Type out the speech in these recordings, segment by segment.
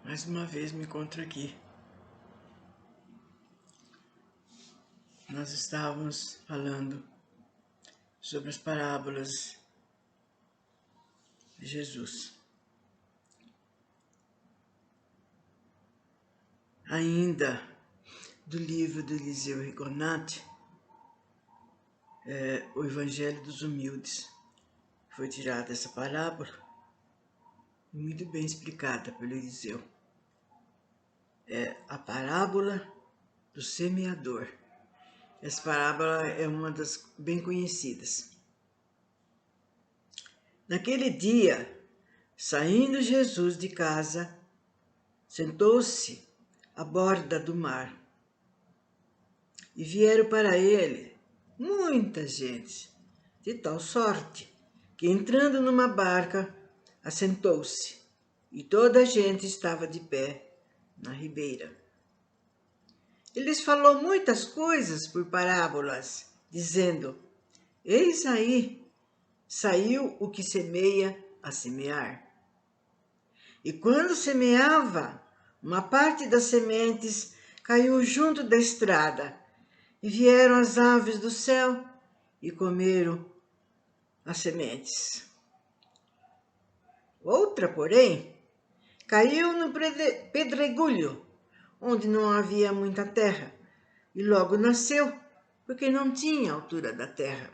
Mais uma vez me encontro aqui. Nós estávamos falando sobre as parábolas de Jesus. Ainda do livro do Eliseu Rigonati, o Evangelho dos Humildes, foi tirada essa parábola, muito bem explicada pelo Eliseu. É a parábola do semeador. Essa parábola é uma das bem conhecidas. Naquele dia, saindo Jesus de casa, sentou-se à borda do mar. E vieram para ele muita gente, de tal sorte que, entrando numa barca, assentou-se, e toda a gente estava de pé na ribeira. Ele lhes falou muitas coisas por parábolas, dizendo: Eis aí, saiu o que semeia a semear. E quando semeava, uma parte das sementes caiu junto da estrada, e vieram as aves do céu e comeram as sementes. Outra, porém, caiu no pedregulho, onde não havia muita terra, e logo nasceu, porque não tinha altura da terra.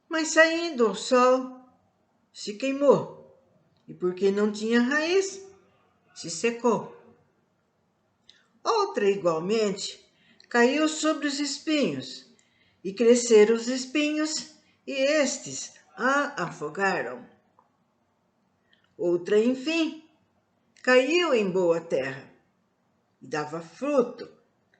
Mas saindo ao sol, se queimou, e porque não tinha raiz, se secou. Outra, igualmente, caiu sobre os espinhos, e cresceram os espinhos, e estes a afogaram. Outra, enfim, caiu em boa terra, e dava fruto,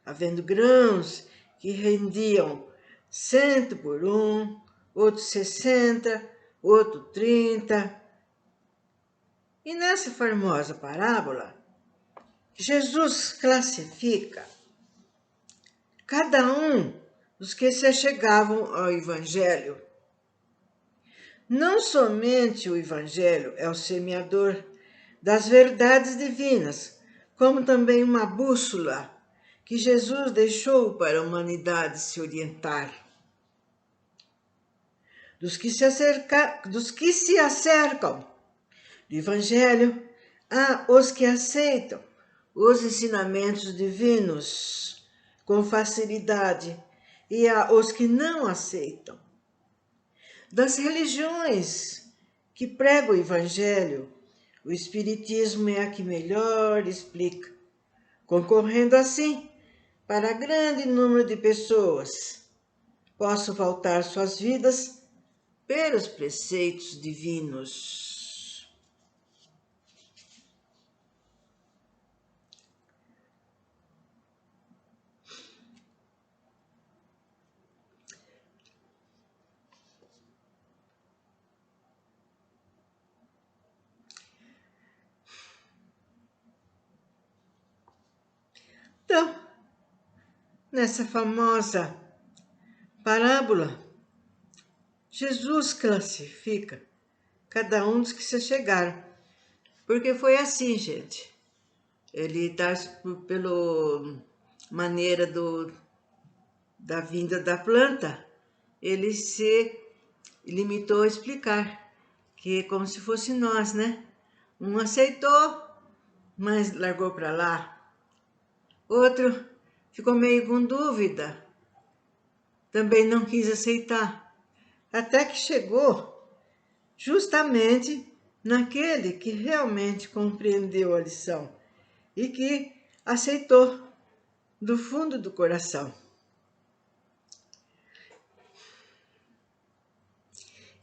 havendo grãos que rendiam 100 por um, outro 60, outro 30. E nessa famosa parábola, Jesus classifica cada um dos que se achegavam ao Evangelho. Não somente o Evangelho é o semeador das verdades divinas, como também uma bússola que Jesus deixou para a humanidade se orientar. Dos que se acercam do Evangelho, há os que aceitam os ensinamentos divinos com facilidade e há os que não aceitam. Das religiões que pregam o Evangelho, o Espiritismo é a que melhor explica, concorrendo assim para grande número de pessoas possam voltar suas vidas pelos preceitos divinos. Então, nessa famosa parábola, Jesus classifica cada um dos que se chegaram. Porque foi assim, gente. Ele está pela maneira da vinda da planta, ele se limitou a explicar que é como se fosse nós, né? Um aceitou, mas largou para lá. Outro ficou meio com dúvida, também não quis aceitar, até que chegou justamente naquele que realmente compreendeu a lição e que aceitou do fundo do coração.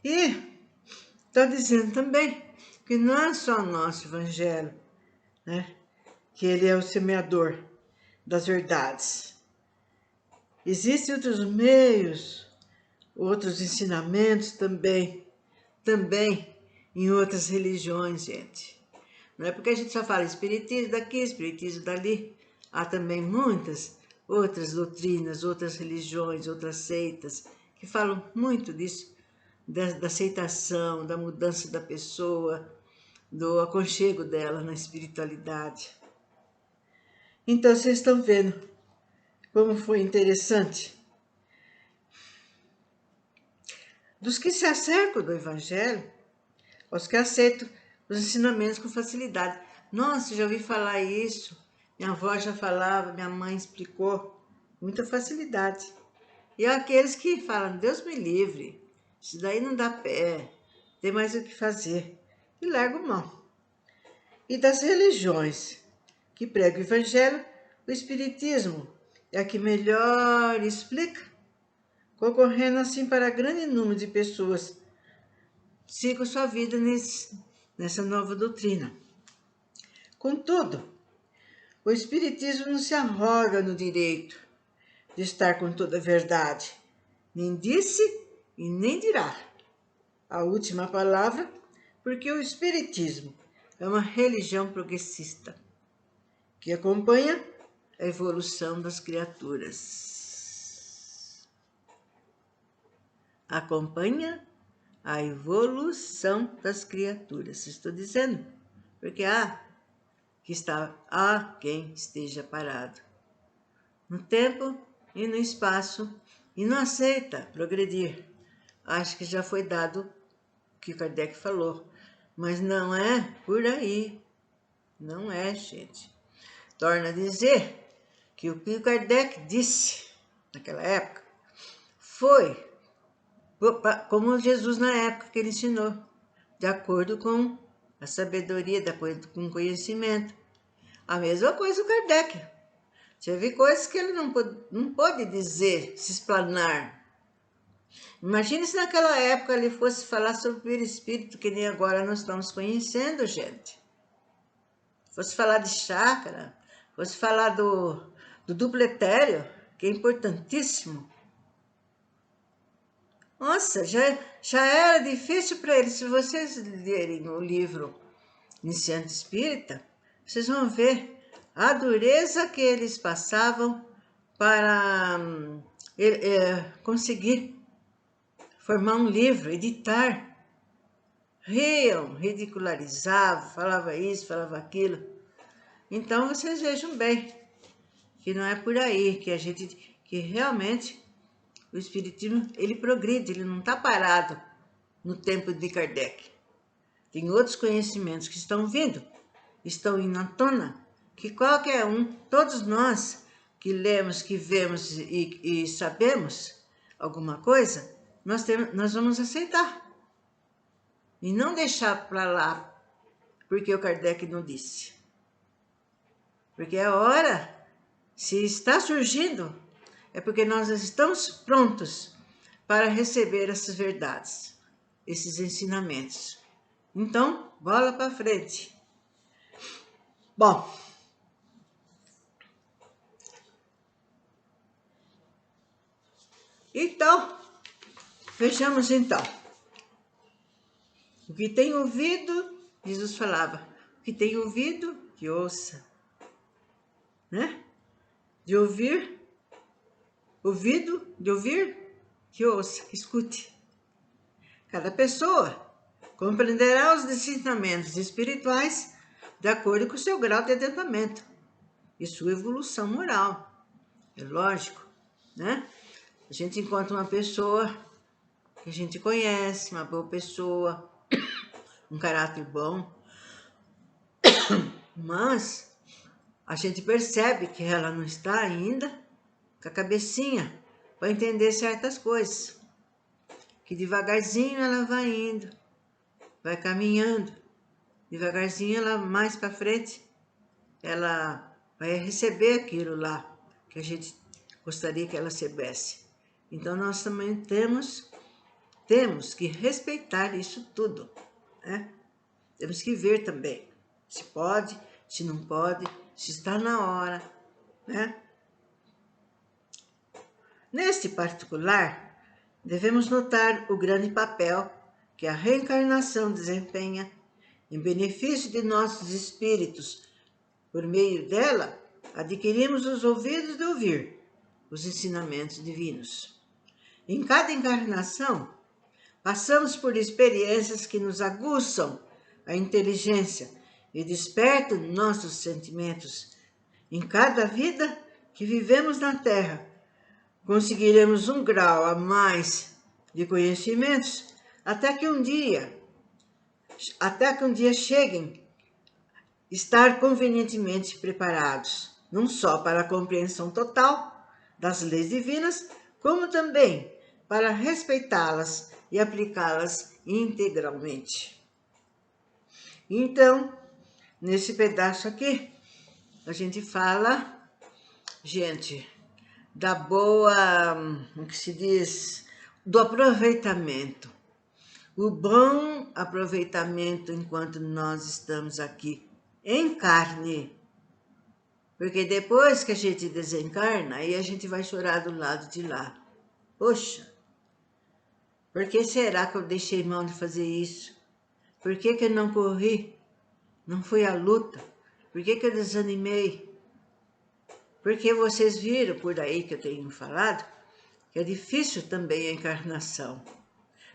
E está dizendo também que não é só o nosso Evangelho, né? Que ele é o semeador das verdades. Existem outros meios, outros ensinamentos também em outras religiões, gente. Não é porque a gente só fala espiritismo daqui, espiritismo dali. Há também muitas outras doutrinas, outras religiões, outras seitas que falam muito disso, da aceitação, da mudança da pessoa, do aconchego dela na espiritualidade. Então, vocês estão vendo como foi interessante. Dos que se acercam do Evangelho, aos que aceitam os ensinamentos com facilidade. Nossa, já ouvi falar isso, minha avó já falava, minha mãe explicou, muita facilidade. E aqueles que falam, Deus me livre, isso daí não dá pé, tem mais o que fazer, e largam mão. E das religiões que pregam o Evangelho, o Espiritismo é a que melhor explica, concorrendo assim para grande número de pessoas sigam sua vida nessa nova doutrina. Contudo, o Espiritismo não se arroga no direito de estar com toda a verdade, nem disse e nem dirá a última palavra, porque o Espiritismo é uma religião progressista que acompanha a evolução das criaturas. Acompanha a evolução das criaturas. Estou dizendo, porque há quem esteja parado no tempo e no espaço e não aceita progredir. Acho que já foi dado o que Kardec falou, mas não é por aí. Não é, gente. Torna a dizer que o que Kardec disse naquela época foi como Jesus na época que ele ensinou, de acordo com a sabedoria, de acordo com o conhecimento. A mesma coisa o Kardec. Teve coisas que ele não pôde dizer, se explanar. Imagine se naquela época ele fosse falar sobre o perispírito, que nem agora nós estamos conhecendo, gente. Fosse falar de chácara, fosse falar do duplo etéreo, que é importantíssimo. Nossa, já era difícil para ele. Se vocês lerem o livro Iniciante Espírita, vocês vão ver a dureza que eles passavam para conseguir formar um livro, editar. Riam, ridicularizavam, falava isso, falava aquilo. Então vocês vejam bem que não é por aí que realmente o Espiritismo ele progride, ele não está parado no tempo de Kardec. Tem outros conhecimentos que estão vindo, estão indo à tona, que qualquer um, todos nós que lemos, que vemos e sabemos alguma coisa, nós vamos aceitar. E não deixar para lá, porque o Kardec não disse. Porque a hora, se está surgindo, é porque nós estamos prontos para receber essas verdades, esses ensinamentos. Então, bola para frente. Bom, então, vejamos então. O que tem ouvido, Jesus falava, o que tem ouvido, que ouça. Né? De ouvir, ouvido, de ouvir, que ouça, que escute. Cada pessoa compreenderá os ensinamentos espirituais de acordo com o seu grau de adiantamento e sua evolução moral. É lógico, né? A gente encontra uma pessoa que a gente conhece, uma boa pessoa, um caráter bom, mas a gente percebe que ela não está ainda com a cabecinha para entender certas coisas. Que devagarzinho ela vai indo, vai caminhando, devagarzinho ela mais para frente, ela vai receber aquilo lá que a gente gostaria que ela recebesse. Então nós também temos que respeitar isso tudo, né? Temos que ver também se pode, se não pode, se está na hora, né? Neste particular, devemos notar o grande papel que a reencarnação desempenha em benefício de nossos espíritos. Por meio dela, adquirimos os ouvidos de ouvir os ensinamentos divinos. Em cada encarnação, passamos por experiências que nos aguçam a inteligência e desperta nossos sentimentos. Em cada vida que vivemos na Terra, conseguiremos um grau a mais de conhecimentos até que um dia cheguem estar convenientemente preparados, não só para a compreensão total das leis divinas, como também para respeitá-las e aplicá-las integralmente. Então, nesse pedaço aqui, a gente fala, gente, da boa, o que se diz, do aproveitamento. O bom aproveitamento enquanto nós estamos aqui em carne. Porque depois que a gente desencarna, aí a gente vai chorar do lado de lá. Poxa, por que será que eu deixei mão de fazer isso? Por que eu não corri? Não fui à luta? Por que eu desanimei? Porque vocês viram por aí que eu tenho falado que é difícil também a encarnação.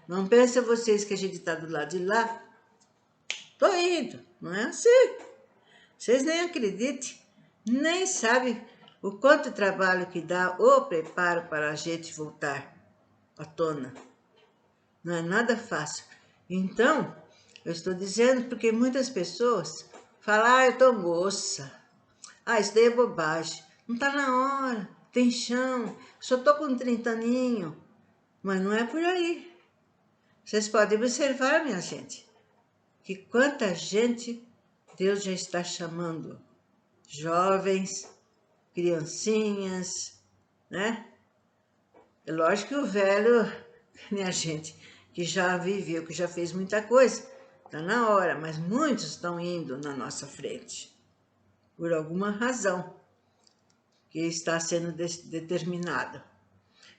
Não pensem vocês que a gente está do lado de lá. Tô indo, não é assim. Vocês nem acreditem, nem sabem o quanto trabalho que dá o preparo para a gente voltar à tona. Não é nada fácil. Então, eu estou dizendo porque muitas pessoas falam, eu tô moça. Isso daí é bobagem. Não tá na hora, tem chão, só tô com 30 aninhos. Mas não é por aí. Vocês podem observar, minha gente, que quanta gente Deus já está chamando. Jovens, criancinhas, né? É lógico que o velho, minha gente, que já viveu, que já fez muita coisa, está na hora, mas muitos estão indo na nossa frente, por alguma razão que está sendo determinada.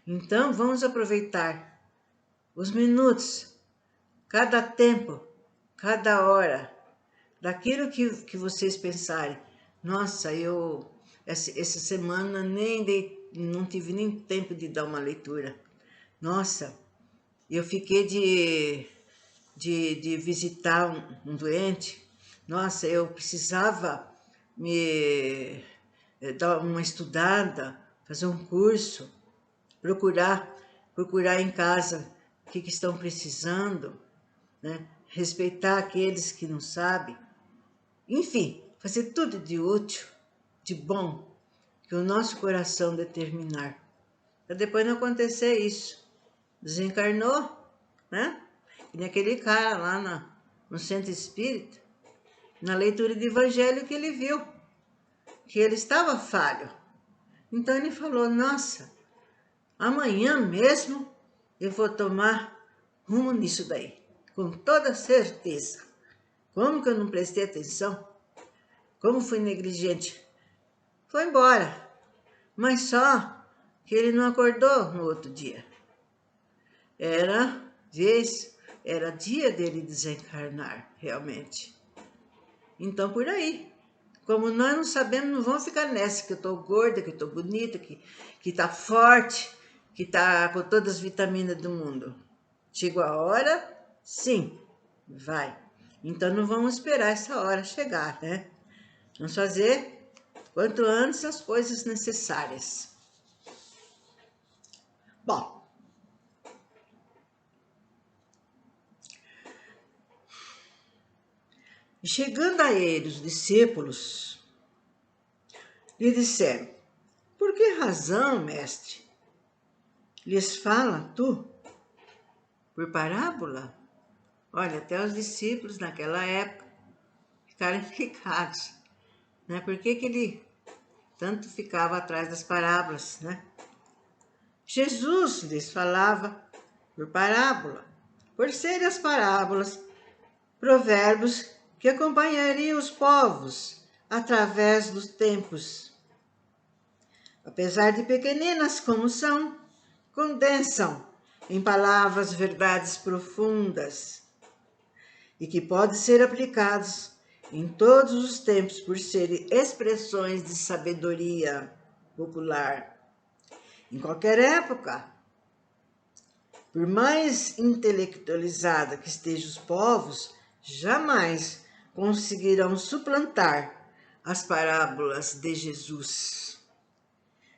Então, vamos aproveitar os minutos, cada tempo, cada hora, daquilo que vocês pensarem. Nossa, essa semana não tive nem tempo de dar uma leitura. Nossa, eu fiquei de visitar um doente. Nossa, eu precisava me dar uma estudada, fazer um curso, procurar em casa o que estão precisando, né? Respeitar aqueles que não sabem. Enfim, fazer tudo de útil, de bom, que o nosso coração determinar. Para depois não acontecer isso. Desencarnou, né? E naquele cara lá no centro espírita, na leitura do evangelho que ele viu, que ele estava falho. Então ele falou, nossa, amanhã mesmo eu vou tomar rumo nisso daí, com toda certeza. Como que eu não prestei atenção? Como fui negligente? Foi embora, mas só que ele não acordou no outro dia. Era dia dele desencarnar, realmente. Então, por aí. Como nós não sabemos, não vamos ficar nessa, que eu tô gorda, que eu tô bonita, que tá forte, que tá com todas as vitaminas do mundo. Chegou a hora? Sim, vai. Então, não vamos esperar essa hora chegar, né? Vamos fazer quanto antes as coisas necessárias. Bom, chegando a ele, os discípulos lhe disseram, por que razão, mestre, lhes fala tu por parábola? Olha, até os discípulos naquela época ficaram implicados, né? Por que ele tanto ficava atrás das parábolas, né? Jesus lhes falava por parábola, por serem as parábolas, provérbios que acompanhariam os povos através dos tempos. Apesar de pequeninas como são, condensam em palavras verdades profundas e que podem ser aplicados em todos os tempos por serem expressões de sabedoria popular. Em qualquer época, por mais intelectualizada que estejam os povos, jamais conseguirão suplantar as parábolas de Jesus.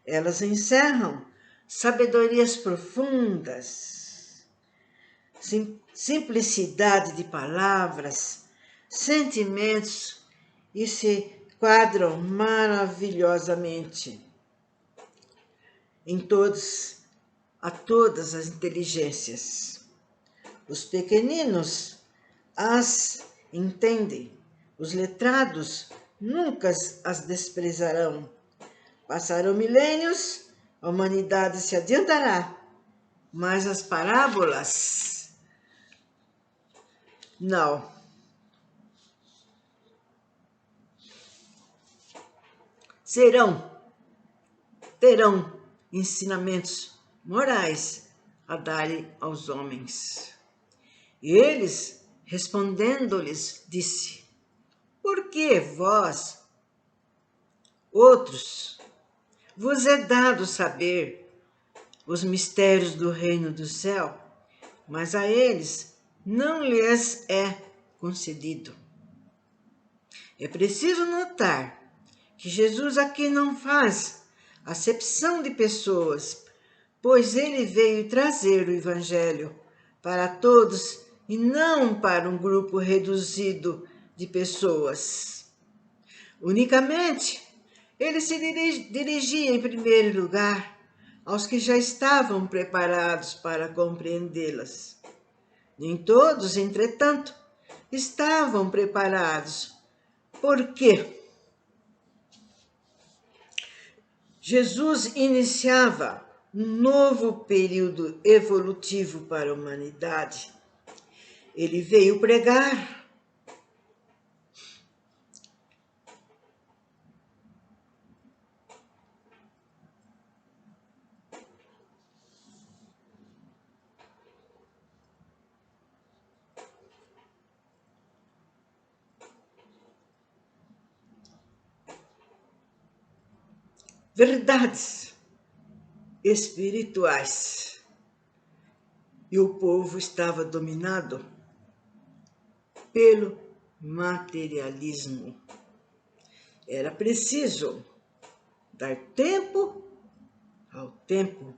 Elas encerram sabedorias profundas, simplicidade de palavras, sentimentos e se quadram maravilhosamente a todas as inteligências. Os pequeninos as entendem, os letrados nunca as desprezarão. Passarão milênios, a humanidade se adiantará, mas as parábolas não. Terão ensinamentos morais a darem aos homens. E eles, respondendo-lhes, disse: por que vós, outros, vos é dado saber os mistérios do reino do céu, mas a eles não lhes é concedido. É preciso notar que Jesus aqui não faz acepção de pessoas, pois ele veio trazer o Evangelho para todos e não para um grupo reduzido de pessoas. Unicamente, ele se dirigia em primeiro lugar aos que já estavam preparados para compreendê-las. Nem todos, entretanto, estavam preparados. Por quê? Jesus iniciava um novo período evolutivo para a humanidade. Ele veio pregar verdades espirituais. E o povo estava dominado pelo materialismo. Era preciso dar tempo ao tempo.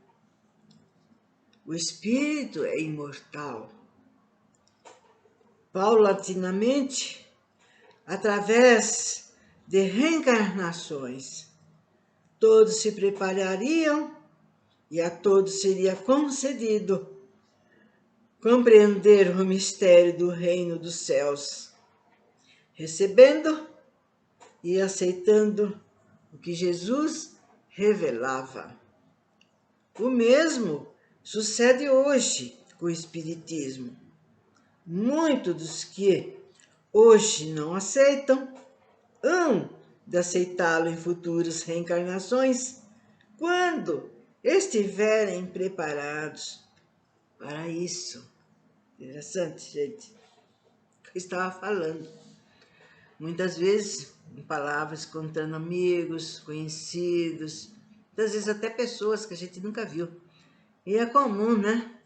O espírito é imortal. Paulatinamente, através de reencarnações, todos se preparariam e a todos seria concedido compreender o mistério do reino dos céus, recebendo e aceitando o que Jesus revelava. O mesmo sucede hoje com o Espiritismo. Muitos dos que hoje não aceitam hão de aceitá-lo em futuras reencarnações, quando estiverem preparados para isso. Interessante, gente. Eu estava falando. Muitas vezes, em palavras, contando amigos, conhecidos, muitas vezes até pessoas que a gente nunca viu. E é comum, né?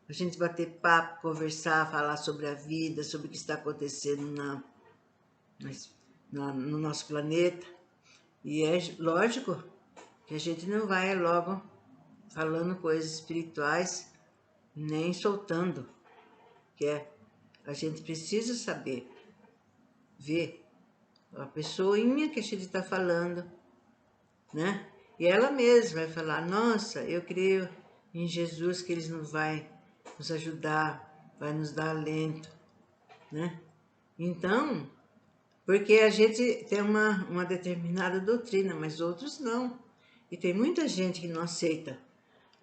A gente bater papo, conversar, falar sobre a vida, sobre o que está acontecendo no nosso planeta. E é lógico que a gente não vai logo falando coisas espirituais, nem soltando, que a gente precisa saber, ver a pessoinha que a gente está falando, né? E ela mesma vai falar, nossa, eu creio em Jesus que Ele não vai nos ajudar, vai nos dar alento, né? Então, porque a gente tem uma determinada doutrina, mas outros não. E tem muita gente que não aceita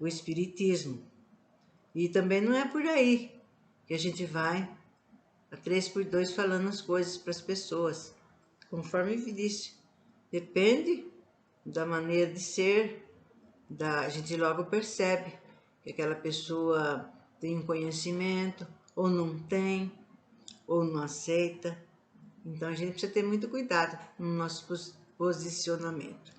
o Espiritismo. E também não é por aí que a gente vai a 3x2 falando as coisas para as pessoas. Conforme eu disse, depende da maneira de ser, a gente logo percebe que aquela pessoa tem um conhecimento, ou não tem, ou não aceita. Então a gente precisa ter muito cuidado no nosso posicionamento.